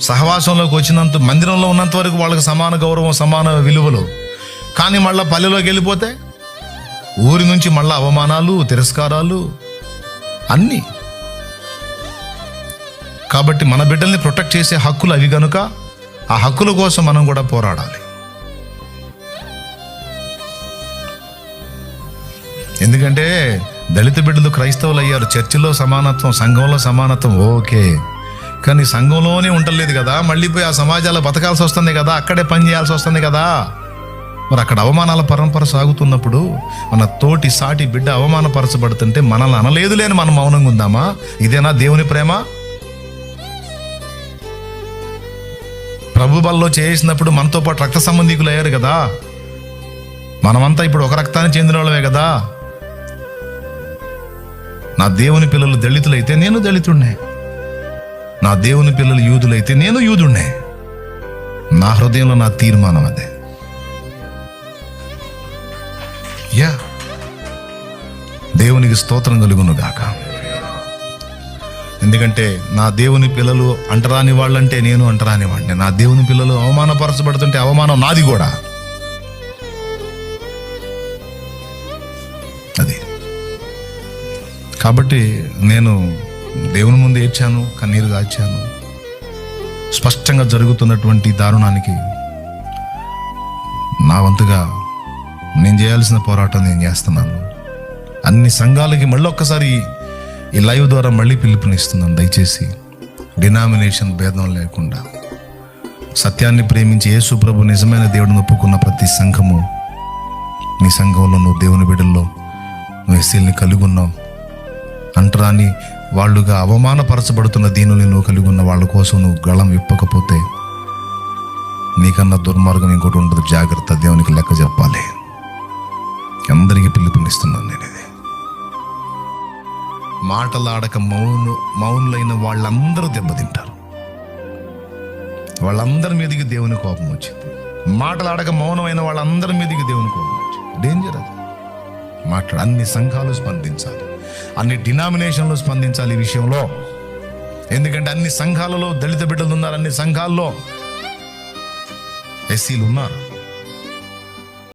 సహవాసంలోకి వచ్చినంత, మందిరంలో ఉన్నంత వరకు వాళ్ళకి సమాన గౌరవం, సమాన విలువలు. కానీ మళ్ళీ పల్లెలోకి వెళ్ళిపోతే ఊరి నుంచి మళ్ళీ అవమానాలు, తిరస్కారాలు అన్నీ. కాబట్టి మన బిడ్డల్ని ప్రొటెక్ట్ చేసే హక్కులు అవి కనుక ఆ హక్కుల కోసం మనం కూడా పోరాడాలి. ఎందుకంటే దళిత బిడ్డలు క్రైస్తవులు అయ్యారు, చర్చిలో సమానత్వం, సంఘంలో సమానత్వం ఓకే, కానీ సంఘంలోనే ఉండలేదు కదా, మళ్ళీ పోయి ఆ సమాజాల్లో బతకాల్సి వస్తుంది కదా, అక్కడే పని చేయాల్సి వస్తుంది కదా. మరి అక్కడ అవమానాల పరంపర సాగుతున్నప్పుడు మన తోటి సాటి బిడ్డ అవమానపరచబడుతుంటే మనల్ని అనలేదులేని మనం మౌనంగా ఉందామా? ఇదేనా దేవుని ప్రేమ? ప్రభు బల్లో చేసినప్పుడు మనతో పాటు రక్త సంబంధికులు అయ్యారు కదా, మనమంతా ఇప్పుడు ఒక రక్తానికి చెందిన వాళ్ళమే కదా. నా దేవుని పిల్లలు దళితులైతే నేను దళితుడినే, నా దేవుని పిల్లలు యూదులైతే నేను యూదుడినే. నా హృదయంలో నా తీర్మానం అదే. దేవునికి స్తోత్రం కలుగును గాక. ఎందుకంటే నా దేవుని పిల్లలు అంటరాని వాళ్ళంటే నేను అంటరాని వాడిని. నా దేవుని పిల్లలు అవమానపరచబడుతుంటే అవమానం నాది కూడా. అది కాబట్టి నేను దేవుని ముందు ఏడ్చాను, కన్నీరు గాచాను. స్పష్టంగా జరుగుతున్నటువంటి దారుణానికి నా వంతుగా నేను చేయాల్సిన పోరాటం నేను చేస్తున్నాను. అన్ని సంఘాలకి మళ్ళొక్కసారి ఈ లైవ్ ద్వారా మళ్ళీ పిలుపునిస్తున్నాను. దయచేసి డినామినేషన్ భేదం లేకుండా సత్యాన్ని ప్రేమించి యేసు ప్రభు నిజమైన దేవుడిని ఒప్పుకున్న ప్రతి సంఘము, నీ సంఘంలో నువ్వు దేవుని బిడ్డల్లో నువ్వు ఎస్సీల్ని కలిగి ఉన్నావు, అంటరాని వాళ్ళుగా అవమానపరచబడుతున్న దీనుని నువ్వు కలిగి ఉన్న వాళ్ళ కోసం నువ్వు గళం విప్పకపోతే నీకన్నా దుర్మార్గం ఇంకోటి ఉండదు. జాగ్రత్త, దేవునికి లెక్క చెప్పాలి. అందరికీ పిలుపునిస్తున్నాను నేను. ఇది మాటలాడక మౌనులైన వాళ్ళందరూ దెబ్బతింటారు. వాళ్ళందరి మీదకి దేవుని కోపం వచ్చింది. మాటలాడక మౌనమైన వాళ్ళందరి మీదకి దేవుని కోపం వచ్చింది. డేంజర్ అది. అన్ని సంఘాలు స్పందించాలి, అన్ని డినామినేషన్లు స్పందించాలి ఈ విషయంలో. ఎందుకంటే అన్ని సంఘాలలో దళిత బిడ్డలు ఉన్నారు, అన్ని సంఘాల్లో ఎస్సీలు ఉన్నారు.